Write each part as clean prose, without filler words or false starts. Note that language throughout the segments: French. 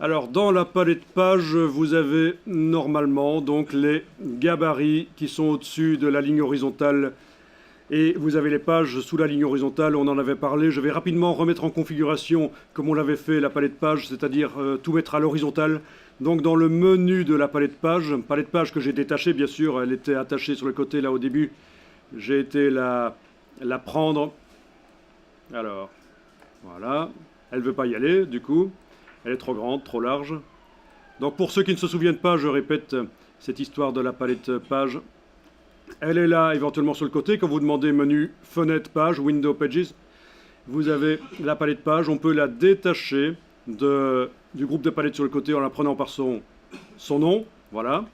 Alors, dans la palette de pages, vous avez normalement donc les gabarits qui sont au-dessus de la ligne horizontale et vous avez les pages sous la ligne horizontale, on en avait parlé. Je vais rapidement remettre en configuration comme on l'avait fait la palette de pages, c'est-à-dire tout mettre à l'horizontale. Donc dans le menu de la palette de pages que j'ai détachée, bien sûr, elle était attachée sur le côté là au début. J'ai été la prendre. Alors, voilà. Elle ne veut pas y aller, du coup. Elle est trop grande, trop large. Donc pour ceux qui ne se souviennent pas, je répète cette histoire de la palette page. Elle est là éventuellement sur le côté. Quand vous demandez menu fenêtre page, window pages, vous avez la palette page. On peut la détacher du groupe de palettes sur le côté en la prenant par son nom. Voilà.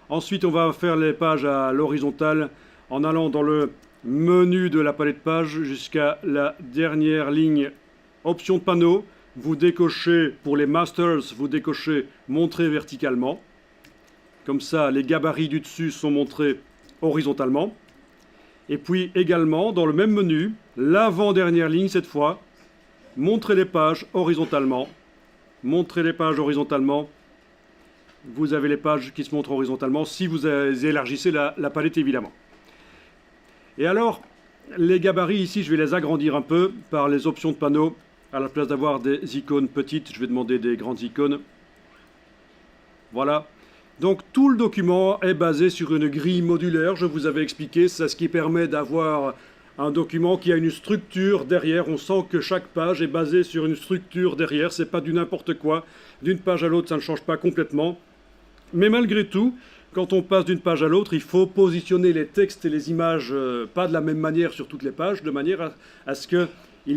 Ensuite, on va faire les pages à l'horizontale en allant dans le menu de la palette page jusqu'à la dernière ligne option de panneau. Vous décochez, pour les masters, vous décochez montrer verticalement. Comme ça, les gabarits du dessus sont montrés horizontalement. Et puis également, dans le même menu, l'avant-dernière ligne cette fois, montrer les pages horizontalement. Montrer les pages horizontalement. Vous avez les pages qui se montrent horizontalement si vous élargissez la palette évidemment. Et alors, les gabarits ici, je vais les agrandir un peu par les options de panneau. À la place d'avoir des icônes petites, je vais demander des grandes icônes. Voilà. Donc tout le document est basé sur une grille modulaire, je vous avais expliqué, c'est ce qui permet d'avoir un document qui a une structure derrière. On sent que chaque page est basée sur une structure derrière, c'est pas du n'importe quoi. D'une page à l'autre, ça ne change pas complètement. Mais malgré tout, quand on passe d'une page à l'autre, il faut positionner les textes et les images pas de la même manière sur toutes les pages, de manière à ce qu'il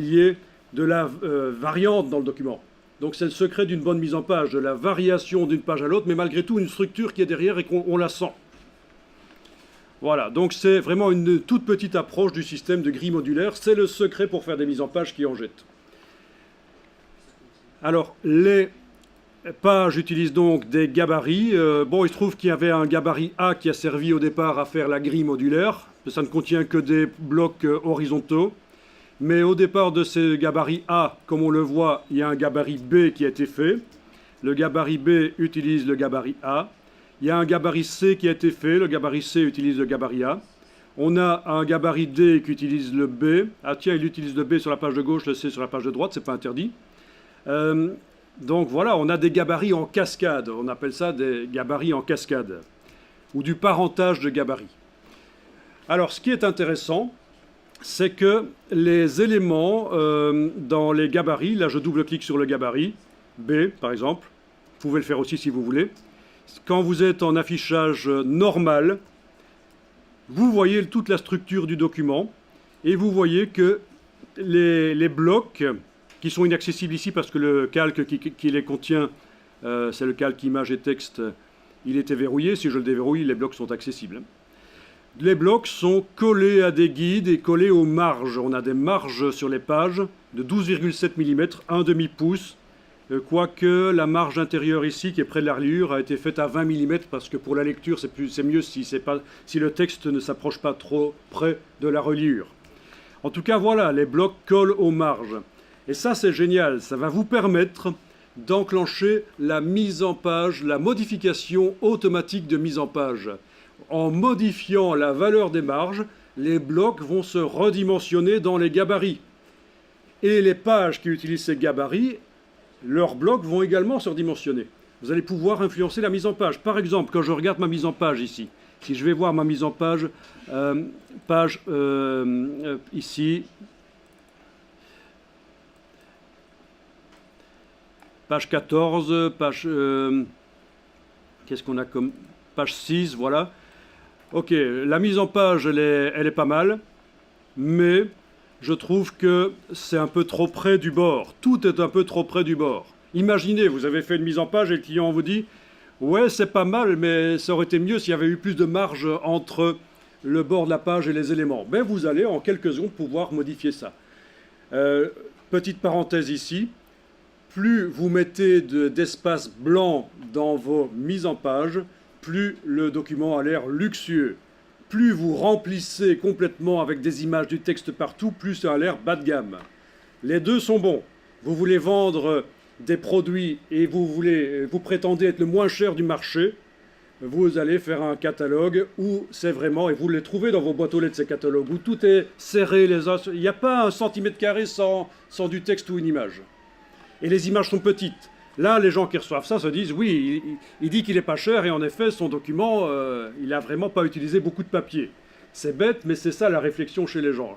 y ait de la variante dans le document. Donc c'est le secret d'une bonne mise en page, de la variation d'une page à l'autre, mais malgré tout une structure qui est derrière et qu'on la sent. Voilà, donc c'est vraiment une toute petite approche du système de grille modulaire. C'est le secret pour faire des mises en page qui en jettent. Alors, les pages utilisent donc des gabarits. Bon, il se trouve qu'il y avait un gabarit A qui a servi au départ à faire la grille modulaire. Ça ne contient que des blocs horizontaux. Mais au départ de ces gabarits A, comme on le voit, il y a un gabarit B qui a été fait. Le gabarit B utilise le gabarit A. Il y a un gabarit C qui a été fait. Le gabarit C utilise le gabarit A. On a un gabarit D qui utilise le B. Ah tiens, il utilise le B sur la page de gauche, le C sur la page de droite, c'est pas interdit. Donc voilà, on a des gabarits en cascade. On appelle ça des gabarits en cascade. Ou du parentage de gabarits. Alors, ce qui est intéressant, c'est que les éléments dans les gabarits, là je double-clique sur le gabarit, B par exemple, vous pouvez le faire aussi si vous voulez. Quand vous êtes en affichage normal, vous voyez toute la structure du document et vous voyez que les blocs qui sont inaccessibles ici parce que le calque qui les contient, c'est le calque image et texte, il était verrouillé. Si je le déverrouille, les blocs sont accessibles. Les blocs sont collés à des guides et collés aux marges. On a des marges sur les pages de 12,7 mm, un demi-pouce, quoique la marge intérieure ici, qui est près de la reliure, a été faite à 20 mm, parce que pour la lecture, c'est mieux si le texte ne s'approche pas trop près de la reliure. En tout cas, voilà, les blocs collent aux marges. Et ça, c'est génial. Ça va vous permettre d'enclencher la mise en page, la modification automatique de mise en page. En modifiant la valeur des marges, les blocs vont se redimensionner dans les gabarits. Et les pages qui utilisent ces gabarits, leurs blocs vont également se redimensionner. Vous allez pouvoir influencer la mise en page. Par exemple, quand je regarde ma mise en page ici, si je vais voir ma mise en page, ici, page 14, qu'est-ce qu'on a comme page 6, voilà. Ok, la mise en page, elle est pas mal, mais je trouve que c'est un peu trop près du bord. Tout est un peu trop près du bord. Imaginez, vous avez fait une mise en page et le client vous dit « Ouais, c'est pas mal, mais ça aurait été mieux s'il y avait eu plus de marge entre le bord de la page et les éléments. » Ben, vous allez en quelques secondes pouvoir modifier ça. Petite parenthèse ici. Plus vous mettez d'espace blanc dans vos mises en page, plus le document a l'air luxueux. Plus vous remplissez complètement avec des images du texte partout, plus ça a l'air bas de gamme. Les deux sont bons. Vous voulez vendre des produits et vous prétendez être le moins cher du marché, vous allez faire un catalogue où c'est vraiment, et vous les trouvez dans vos boîtes aux lettres, ces catalogues, où tout est serré les uns. Il n'y a pas un centimètre carré sans du texte ou une image. Et les images sont petites. Là, les gens qui reçoivent ça se disent, oui, il dit qu'il n'est pas cher, et en effet, son document, il n'a vraiment pas utilisé beaucoup de papier. C'est bête, mais c'est ça la réflexion chez les gens.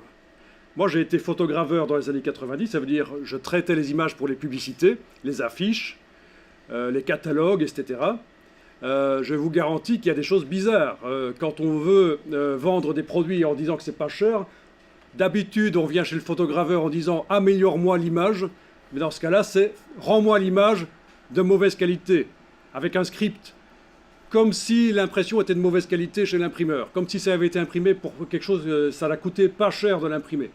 Moi, j'ai été photograveur dans les années 90, ça veut dire je traitais les images pour les publicités, les affiches, les catalogues, etc. Je vous garantis qu'il y a des choses bizarres. Quand on veut vendre des produits en disant que c'est pas cher, d'habitude, on vient chez le photograveur en disant améliore-moi l'image, mais dans ce cas-là, c'est rends-moi l'image de mauvaise qualité, avec un script. Comme si l'impression était de mauvaise qualité chez l'imprimeur, comme si ça avait été imprimé pour quelque chose, ça l'a coûté pas cher de l'imprimer.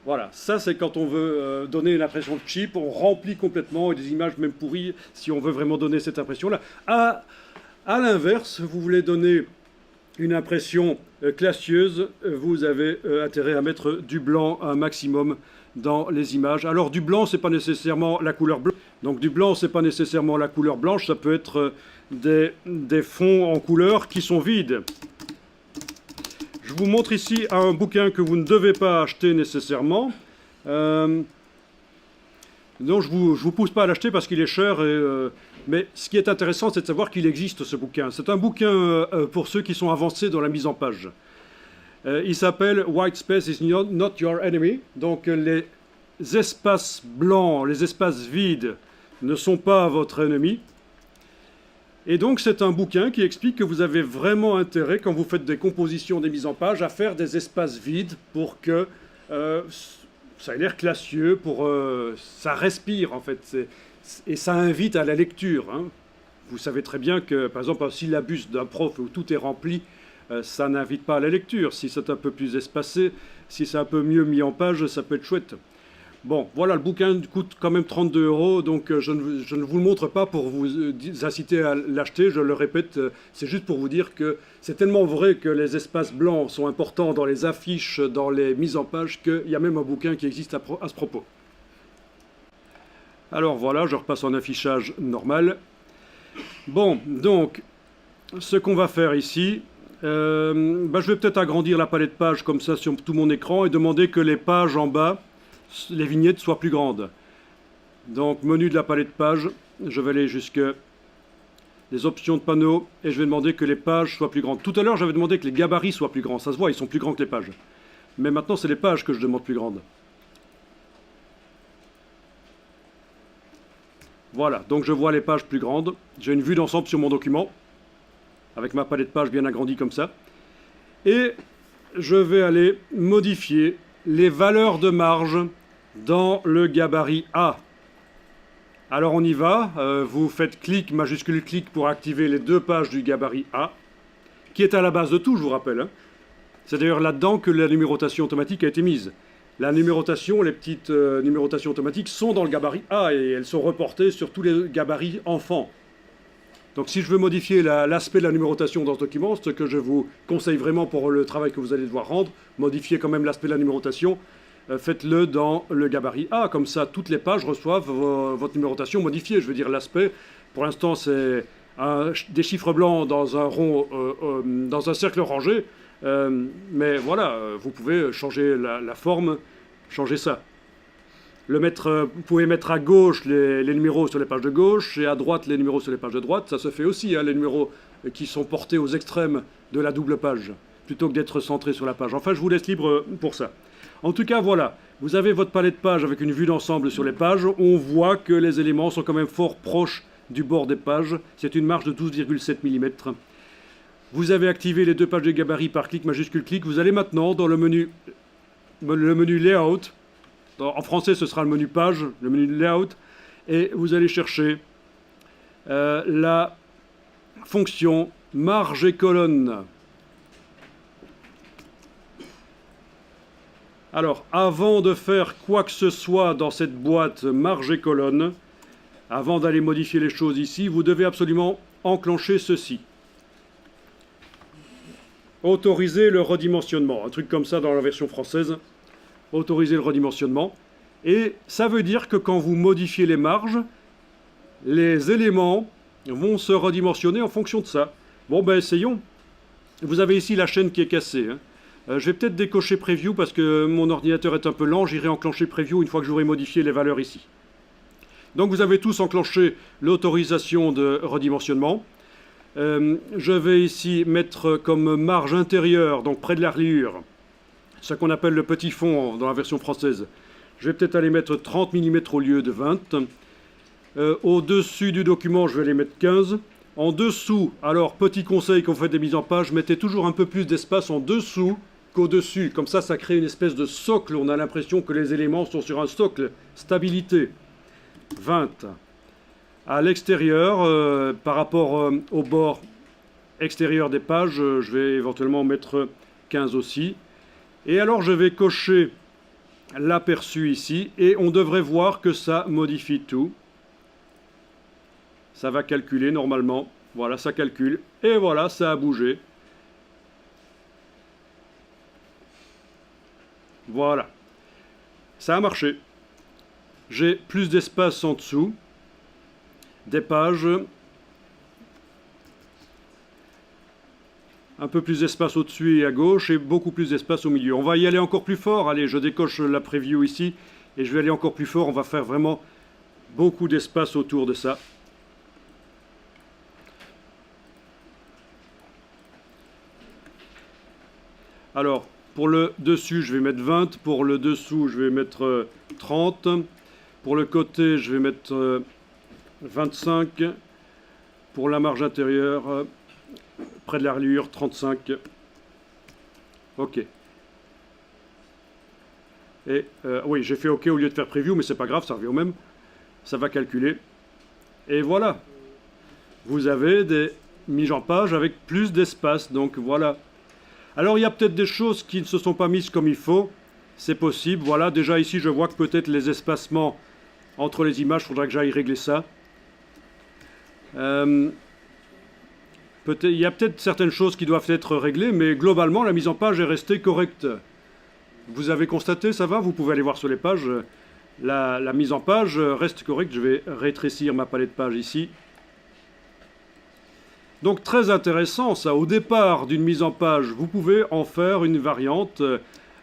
Voilà, ça c'est quand on veut donner une impression cheap, on remplit complètement et des images même pourries si on veut vraiment donner cette impression-là. À l'inverse, vous voulez donner une impression classieuse, vous avez intérêt à mettre du blanc un maximum dans les images. Alors du blanc, c'est pas nécessairement la couleur blanche. Donc du blanc, c'est pas nécessairement la couleur blanche, ça peut être des fonds en couleur qui sont vides. Je vous montre ici un bouquin que vous ne devez pas acheter nécessairement. Donc je vous pousse pas à l'acheter parce qu'il est cher. Mais ce qui est intéressant, c'est de savoir qu'il existe ce bouquin. C'est un bouquin pour ceux qui sont avancés dans la mise en page. Il s'appelle White Space is not your enemy. Donc les espaces blancs, les espaces vides ne sont pas votre ennemi. Et donc c'est un bouquin qui explique que vous avez vraiment intérêt, quand vous faites des compositions, des mises en page, à faire des espaces vides pour que ça ait l'air classieux, pour ça respire en fait. Et ça invite à la lecture. Hein. Vous savez très bien que, par exemple, un syllabus d'un prof où tout est rempli, ça n'invite pas à la lecture. Si c'est un peu plus espacé, si c'est un peu mieux mis en page, ça peut être chouette. Bon, voilà, le bouquin coûte quand même 32 €, donc je ne vous le montre pas pour vous inciter à l'acheter, je le répète, c'est juste pour vous dire que c'est tellement vrai que les espaces blancs sont importants dans les affiches, dans les mises en page, qu'il y a même un bouquin qui existe à ce propos. Alors voilà, je repasse en affichage normal. Bon, donc, ce qu'on va faire ici, je vais peut-être agrandir la palette page comme ça sur tout mon écran et demander que les pages en bas, les vignettes soient plus grandes. Donc menu de la palette page, je vais aller jusque les options de panneau et je vais demander que les pages soient plus grandes. Tout à l'heure j'avais demandé que les gabarits soient plus grands, ça se voit, ils sont plus grands que les pages. Mais maintenant c'est les pages que je demande plus grandes. Voilà, donc je vois les pages plus grandes, j'ai une vue d'ensemble sur mon document, avec ma palette page bien agrandie comme ça. Et je vais aller modifier les valeurs de marge dans le gabarit A. Alors on y va, vous faites clic, majuscule clic pour activer les deux pages du gabarit A, qui est à la base de tout, je vous rappelle. Hein. C'est d'ailleurs là-dedans que la numérotation automatique a été mise. La numérotation, les petites numérotations automatiques sont dans le gabarit A et elles sont reportées sur tous les gabarits enfants. Donc si je veux modifier l'aspect de la numérotation dans ce document, ce que je vous conseille vraiment pour le travail que vous allez devoir rendre, modifier quand même l'aspect de la numérotation, faites-le dans le gabarit A, comme ça toutes les pages reçoivent votre numérotation modifiée. Je veux dire l'aspect, pour l'instant c'est des chiffres blancs dans un rond, dans un cercle rangé, mais voilà, vous pouvez changer la forme, changer ça. Vous pouvez mettre à gauche les numéros sur les pages de gauche et à droite les numéros sur les pages de droite. Ça se fait aussi, hein, les numéros qui sont portés aux extrêmes de la double page, plutôt que d'être centrés sur la page. Enfin, je vous laisse libre pour ça. En tout cas, voilà, vous avez votre palette page avec une vue d'ensemble sur les pages. On voit que les éléments sont quand même fort proches du bord des pages. C'est une marge de 12,7 mm. Vous avez activé les deux pages de gabarit par clic majuscule clic. Vous allez maintenant dans le menu Layout. En français, ce sera le menu page, le menu layout, et vous allez chercher la fonction marge et colonne. Alors, avant de faire quoi que ce soit dans cette boîte marge et colonne, avant d'aller modifier les choses ici, vous devez absolument enclencher ceci. Autoriser le redimensionnement, un truc comme ça dans la version française. Autoriser le redimensionnement. Et ça veut dire que quand vous modifiez les marges, les éléments vont se redimensionner en fonction de ça. Bon, ben essayons. Vous avez ici la chaîne qui est cassée, hein. Je vais peut-être décocher Preview parce que mon ordinateur est un peu lent. J'irai enclencher Preview une fois que j'aurai modifié les valeurs ici. Donc vous avez tous enclenché l'autorisation de redimensionnement. Je vais ici mettre comme marge intérieure, donc près de la reliure, ce qu'on appelle le petit fond dans la version française. Je vais peut-être aller mettre 30 mm au lieu de 20. Au-dessus du document, je vais les mettre 15. En dessous, alors petit conseil quand vous faites des mises en page, mettez toujours un peu plus d'espace en dessous qu'au-dessus. Comme ça crée une espèce de socle. On a l'impression que les éléments sont sur un socle. Stabilité. 20. À l'extérieur, par rapport au bord extérieur des pages, je vais éventuellement mettre 15 aussi. Et alors je vais cocher l'aperçu ici et on devrait voir que ça modifie tout. Ça va calculer normalement. Voilà, ça calcule. Et voilà, ça a bougé. Voilà. Ça a marché. J'ai plus d'espace en dessous. Des pages. Un peu plus d'espace au-dessus et à gauche. Et beaucoup plus d'espace au milieu. On va y aller encore plus fort. Allez, je décoche la preview ici. Et je vais aller encore plus fort. On va faire vraiment beaucoup d'espace autour de ça. Alors, pour le dessus, je vais mettre 20. Pour le dessous, je vais mettre 30. Pour le côté, je vais mettre 25. Pour la marge intérieure, près de la reliure, 35. OK. Et oui, j'ai fait OK au lieu de faire preview, mais c'est pas grave, ça revient au même. Ça va calculer. Et voilà. Vous avez des mises en page avec plus d'espace. Donc voilà. Alors il y a peut-être des choses qui ne se sont pas mises comme il faut. C'est possible. Voilà, déjà ici, je vois que peut-être les espacements entre les images, il faudra que j'aille régler ça. Il y a peut-être certaines choses qui doivent être réglées, mais globalement, la mise en page est restée correcte. Vous avez constaté, ça va? Vous pouvez aller voir sur les pages. La mise en page reste correcte. Je vais rétrécir ma palette de pages ici. Donc très intéressant ça. Au départ d'une mise en page, vous pouvez en faire une variante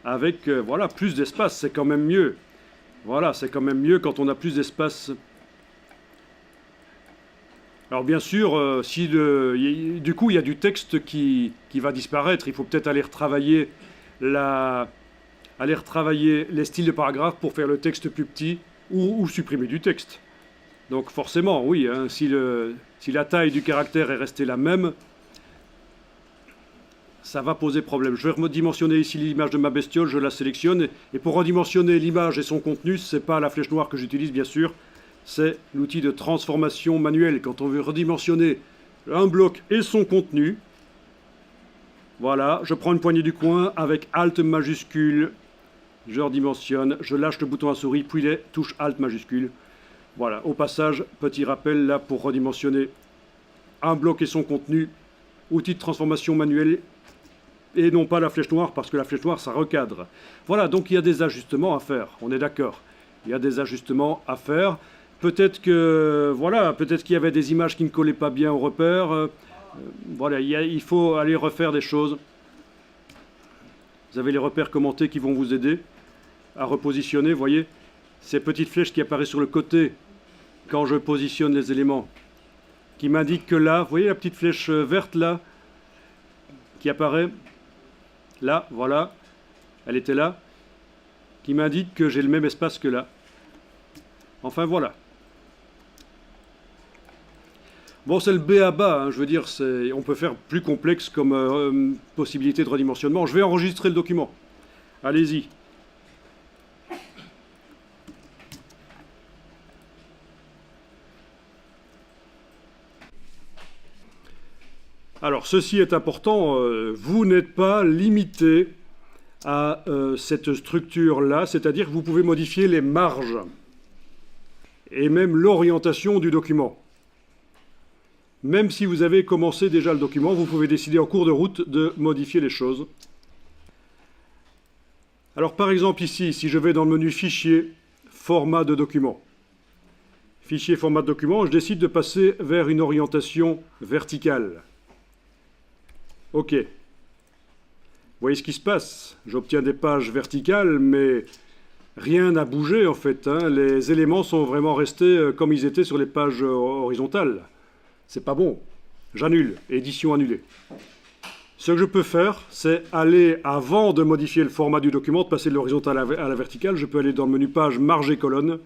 avec voilà, plus d'espace. C'est quand même mieux. Voilà, c'est quand même mieux quand on a plus d'espace. Alors bien sûr, du coup il y a du texte qui va disparaître, il faut peut-être aller retravailler les styles de paragraphes pour faire le texte plus petit ou supprimer du texte. Donc forcément, oui, hein, si la taille du caractère est restée la même, ça va poser problème. Je vais redimensionner ici l'image de ma bestiole, je la sélectionne. Et pour redimensionner l'image et son contenu, ce n'est pas la flèche noire que j'utilise, bien sûr. C'est l'outil de transformation manuelle. Quand on veut redimensionner un bloc et son contenu, voilà, je prends une poignée du coin avec Alt majuscule, je redimensionne, je lâche le bouton à souris, puis les touches Alt majuscule. Voilà, au passage, petit rappel là pour redimensionner un bloc et son contenu, outil de transformation manuelle et non pas la flèche noire parce que la flèche noire ça recadre. Voilà, donc il y a des ajustements à faire, on est d'accord. Il y a des ajustements à faire. Peut-être que voilà, peut-être qu'il y avait des images qui ne collaient pas bien au repère. Voilà, il faut aller refaire des choses. Vous avez les repères commentés qui vont vous aider à repositionner, vous voyez, ces petites flèches qui apparaissent sur le côté quand je positionne les éléments, qui m'indiquent que là, vous voyez la petite flèche verte là, qui apparaît là, voilà, elle était là, qui m'indique que j'ai le même espace que là. Enfin voilà. Bon, c'est le B à bas, hein, je veux dire, on peut faire plus complexe comme possibilité de redimensionnement. Je vais enregistrer le document. Allez-y. Alors, ceci est important, vous n'êtes pas limité à cette structure-là, c'est-à-dire que vous pouvez modifier les marges et même l'orientation du document. Même si vous avez commencé déjà le document, vous pouvez décider en cours de route de modifier les choses. Alors par exemple ici, si je vais dans le menu Fichier, format de document. Fichier format de document, je décide de passer vers une orientation verticale. OK. Vous voyez ce qui se passe? J'obtiens des pages verticales, mais rien n'a bougé en fait. Les éléments sont vraiment restés comme ils étaient sur les pages horizontales. C'est pas bon. J'annule. Édition annulée. Ce que je peux faire, c'est aller, avant de modifier le format du document, de passer de l'horizontale à la verticale, je peux aller dans le menu page, marger colonne,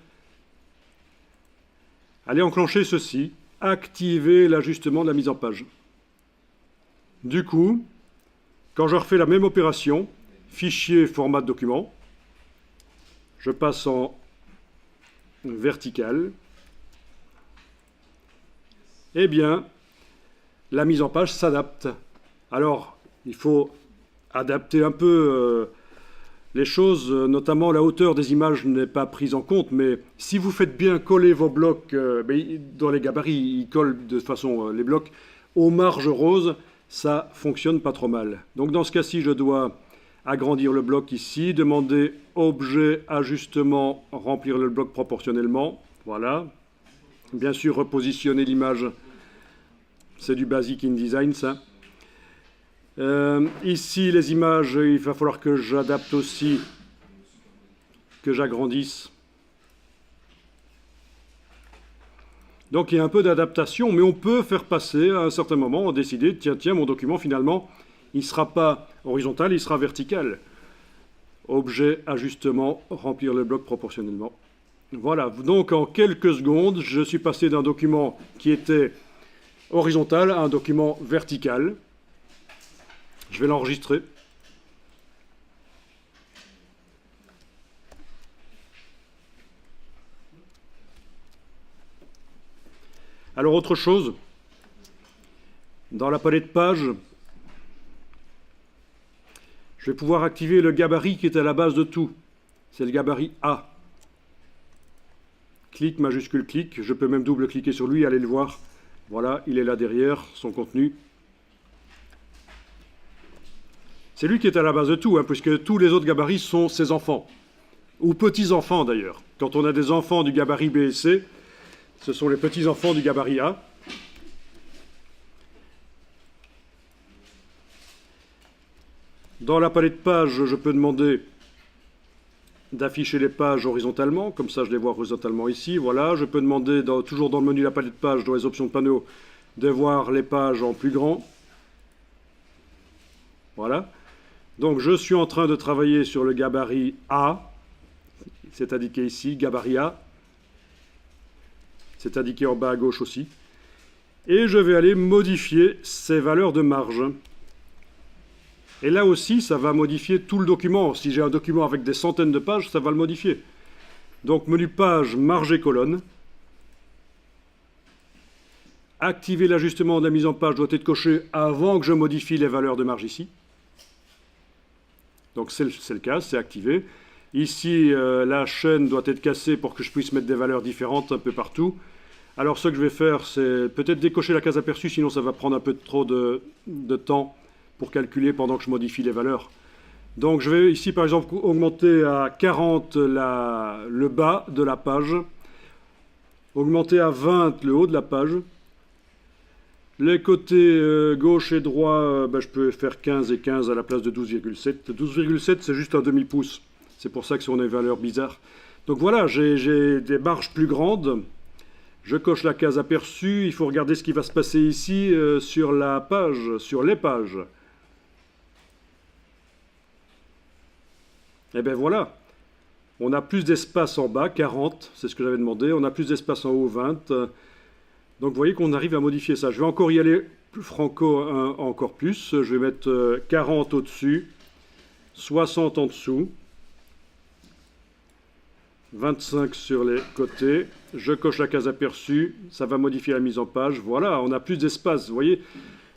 aller enclencher ceci, activer l'ajustement de la mise en page. Du coup, quand je refais la même opération, fichier, format de document, je passe en vertical, eh bien, la mise en page s'adapte. Alors, il faut adapter un peu les choses, notamment la hauteur des images n'est pas prise en compte, mais si vous faites bien coller vos blocs, dans les gabarits, ils collent de façon les blocs aux marges roses, ça fonctionne pas trop mal. Donc dans ce cas-ci, je dois agrandir le bloc ici, demander objet, ajustement, remplir le bloc proportionnellement, voilà. Bien sûr, repositionner l'image, c'est du basic InDesign, ça. Ici, les images, il va falloir que j'adapte aussi, que j'agrandisse. Donc il y a un peu d'adaptation, mais on peut faire passer à un certain moment, décider, tiens, mon document finalement, il ne sera pas horizontal, il sera vertical. Objet, ajustement, remplir le bloc proportionnellement. Voilà, donc en quelques secondes, je suis passé d'un document qui était horizontal à un document vertical. Je vais l'enregistrer. Alors autre chose, dans la palette page, je vais pouvoir activer le gabarit qui est à la base de tout. C'est le gabarit A. Clic, majuscule, clic. Je peux même double-cliquer sur lui, aller le voir. Voilà, il est là derrière, son contenu. C'est lui qui est à la base de tout, puisque tous les autres gabarits sont ses enfants. Ou petits-enfants d'ailleurs. Quand on a des enfants du gabarit B et C, ce sont les petits-enfants du gabarit A. Dans la palette page, je peux demander d'afficher les pages horizontalement, comme ça je les vois horizontalement ici. Voilà, je peux demander, toujours dans le menu de la palette page, dans les options de panneau, de voir les pages en plus grand. Voilà. Donc je suis en train de travailler sur le gabarit A, c'est indiqué ici, gabarit A. C'est indiqué en bas à gauche aussi. Et je vais aller modifier ces valeurs de marge. Et là aussi, ça va modifier tout le document. Si j'ai un document avec des centaines de pages, ça va le modifier. Donc, menu page, marge et colonne. Activer l'ajustement de la mise en page doit être coché avant que je modifie les valeurs de marge ici. Donc, c'est le cas, c'est activé. Ici, la chaîne doit être cassée pour que je puisse mettre des valeurs différentes un peu partout. Alors, ce que je vais faire, c'est peut-être décocher la case aperçue, sinon ça va prendre un peu trop de temps pour calculer pendant que je modifie les valeurs. Donc, je vais ici, par exemple, augmenter à 40 le bas de la page, augmenter à 20 le haut de la page. Les côtés gauche et droit, je peux faire 15 et 15 à la place de 12,7. 12,7, c'est juste un demi-pouce. C'est pour ça que ce sont des valeurs bizarres. Donc voilà, j'ai des marges plus grandes. Je coche la case aperçue. Il faut regarder ce qui va se passer ici sur la page, sur les pages. Et bien voilà. On a plus d'espace en bas, 40, c'est ce que j'avais demandé. On a plus d'espace en haut, 20. Donc vous voyez qu'on arrive à modifier ça. Je vais encore y aller franco encore plus. Je vais mettre 40 au-dessus, 60 en dessous. 25 sur les côtés, je coche la case aperçue, ça va modifier la mise en page, voilà, on a plus d'espace, vous voyez.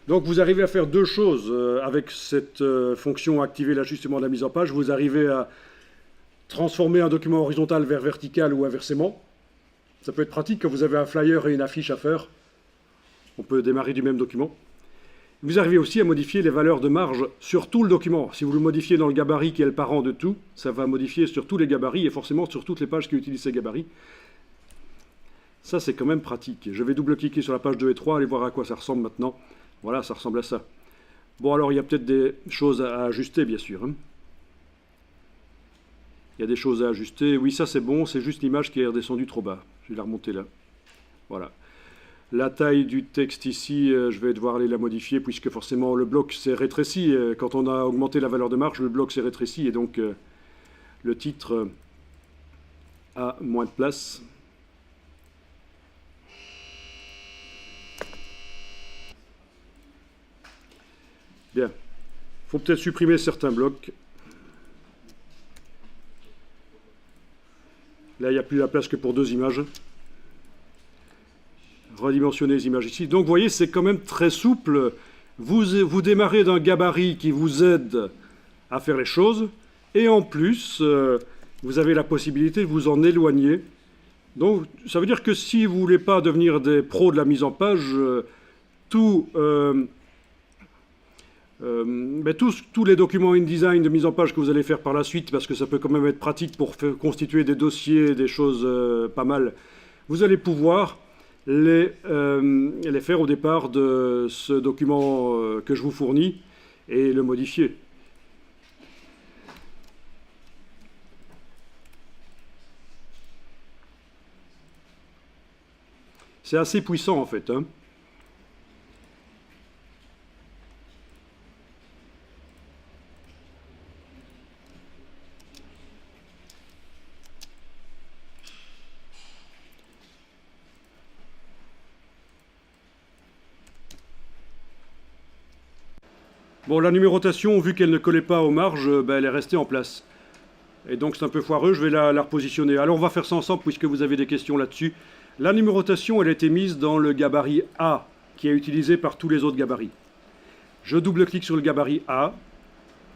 Donc vous arrivez à faire deux choses avec cette fonction activer l'ajustement de la mise en page, vous arrivez à transformer un document horizontal vers vertical ou inversement. Ça peut être pratique quand vous avez un flyer et une affiche à faire, on peut démarrer du même document. Vous arrivez aussi à modifier les valeurs de marge sur tout le document. Si vous le modifiez dans le gabarit qui est le parent de tout, ça va modifier sur tous les gabarits et forcément sur toutes les pages qui utilisent ces gabarits. Ça, c'est quand même pratique. Je vais double-cliquer sur la page 2 et 3, allez voir à quoi ça ressemble maintenant. Voilà, ça ressemble à ça. Bon, alors, il y a peut-être des choses à ajuster, bien sûr. Hein. Il y a des choses à ajuster. Oui, ça, c'est bon, c'est juste l'image qui est redescendue trop bas. Je vais la remonter là. Voilà. La taille du texte ici, je vais devoir aller la modifier, puisque forcément, le bloc s'est rétréci. Quand on a augmenté la valeur de marge, le bloc s'est rétréci, et donc le titre a moins de place. Bien. Il faut peut-être supprimer certains blocs. Là, il n'y a plus la place que pour 2 images. Redimensionner les images ici. Donc, vous voyez, c'est quand même très souple. Vous démarrez d'un gabarit qui vous aide à faire les choses. Et en plus, vous avez la possibilité de vous en éloigner. Donc, ça veut dire que si vous ne voulez pas devenir des pros de la mise en page, tous les documents InDesign de mise en page que vous allez faire par la suite, parce que ça peut quand même être pratique pour constituer des dossiers, des choses pas mal, vous allez pouvoir les faire au départ de ce document que je vous fournis et le modifier. C'est assez puissant en fait. Hein. Bon, la numérotation, vu qu'elle ne collait pas aux marges, elle est restée en place. Et donc c'est un peu foireux, je vais la repositionner. Alors on va faire ça ensemble puisque vous avez des questions là-dessus. La numérotation, elle a été mise dans le gabarit A, qui est utilisé par tous les autres gabarits. Je double-clique sur le gabarit A.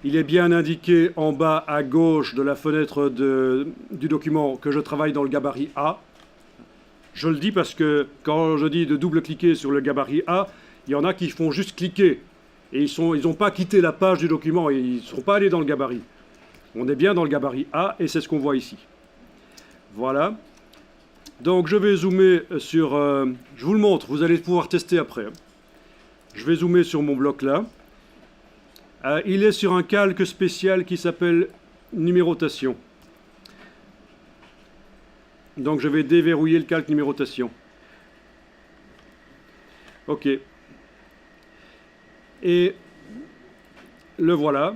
Il est bien indiqué en bas à gauche de la fenêtre du document que je travaille dans le gabarit A. Je le dis parce que quand je dis de double-cliquer sur le gabarit A, il y en a qui font juste cliquer. Et ils n'ont pas quitté la page du document, et ils ne sont pas allés dans le gabarit. On est bien dans le gabarit A, et c'est ce qu'on voit ici. Voilà. Donc je vais zoomer sur... je vous le montre, vous allez pouvoir tester après. Je vais zoomer sur mon bloc là. Il est sur un calque spécial qui s'appelle numérotation. Donc je vais déverrouiller le calque numérotation. OK. Et le voilà.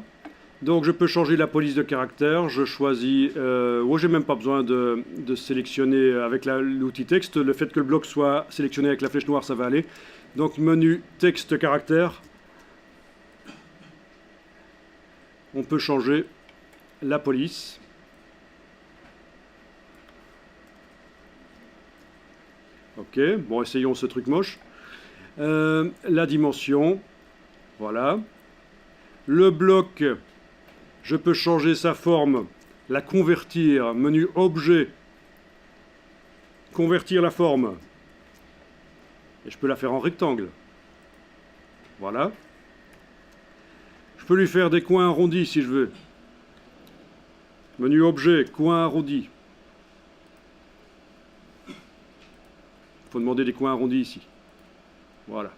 Donc je peux changer la police de caractère. Je choisis... j'ai même pas besoin de sélectionner avec l'outil texte. Le fait que le bloc soit sélectionné avec la flèche noire, ça va aller. Donc menu texte caractère. On peut changer la police. Ok, bon, essayons ce truc moche. La dimension. Voilà. Le bloc, je peux changer sa forme, la convertir. Menu objet, convertir la forme. Et je peux la faire en rectangle. Voilà. Je peux lui faire des coins arrondis si je veux. Menu objet, coin arrondi. Il faut demander des coins arrondis ici. Voilà.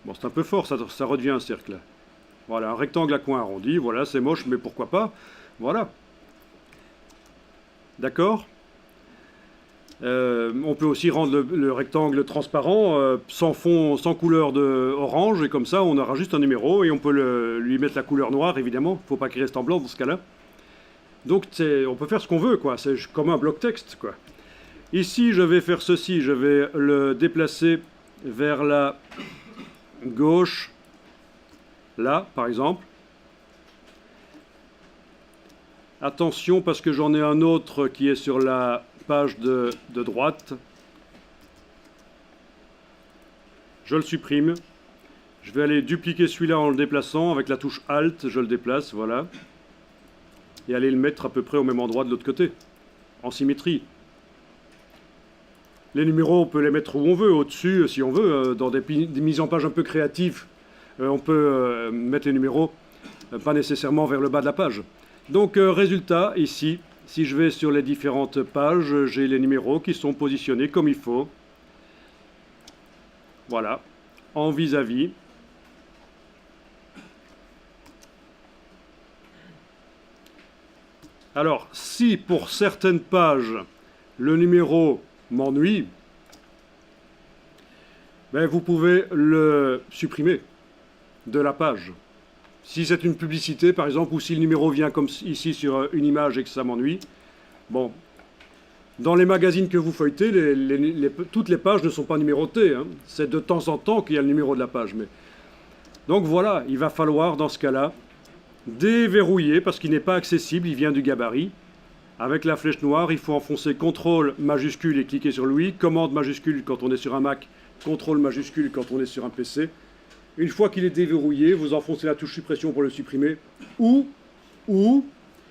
Bon, c'est un peu fort, ça redevient un cercle. Voilà, un rectangle à coin arrondi. Voilà, c'est moche, mais pourquoi pas. Voilà. D'accord. On peut aussi rendre le rectangle transparent, sans fond, sans couleur de orange, et comme ça, on aura juste un numéro, et on peut lui mettre la couleur noire, évidemment. Il ne faut pas qu'il reste en blanc dans ce cas-là. Donc, on peut faire ce qu'on veut, quoi. C'est comme un bloc texte, quoi. Ici, je vais faire ceci. Je vais le déplacer vers la gauche, là, par exemple. Attention, parce que j'en ai un autre qui est sur la page de droite. Je le supprime. Je vais aller dupliquer celui-là en le déplaçant. Avec la touche Alt, je le déplace, voilà. Et aller le mettre à peu près au même endroit de l'autre côté, en symétrie. Les numéros, on peut les mettre où on veut, au-dessus, si on veut, dans des mises en page un peu créatives. on peut mettre les numéros pas nécessairement vers le bas de la page. Donc résultat, ici, si je vais sur les différentes pages, j'ai les numéros qui sont positionnés comme il faut. Voilà, en vis-à-vis. Alors, si pour certaines pages, le numéro m'ennuie, ben, vous pouvez le supprimer de la page. Si c'est une publicité, par exemple, ou si le numéro vient comme ici sur une image et que ça m'ennuie, bon, dans les magazines que vous feuilletez, toutes les pages ne sont pas numérotées, hein. C'est de temps en temps qu'il y a le numéro de la page. Donc voilà, il va falloir, dans ce cas-là, déverrouiller, parce qu'il n'est pas accessible, il vient du gabarit. Avec la flèche noire, il faut enfoncer CTRL majuscule et cliquer sur lui, commande majuscule quand on est sur un Mac, CTRL majuscule quand on est sur un PC. Une fois qu'il est déverrouillé, vous enfoncez la touche suppression pour le supprimer. Ou,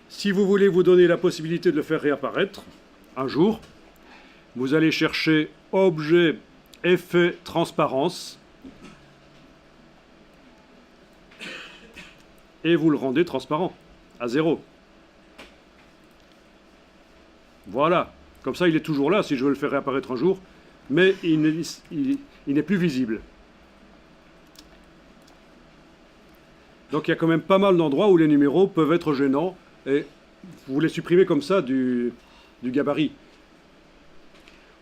si vous voulez vous donner la possibilité de le faire réapparaître, un jour, vous allez chercher Objet, Effet, Transparence, et vous le rendez transparent, à 0. Voilà, comme ça il est toujours là si je veux le faire réapparaître un jour, mais il n'est plus visible. Donc il y a quand même pas mal d'endroits où les numéros peuvent être gênants, et vous les supprimez comme ça du gabarit.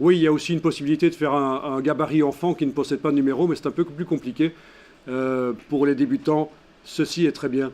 Oui, il y a aussi une possibilité de faire un gabarit enfant qui ne possède pas de numéro, mais c'est un peu plus compliqué. Pour les débutants, ceci est très bien.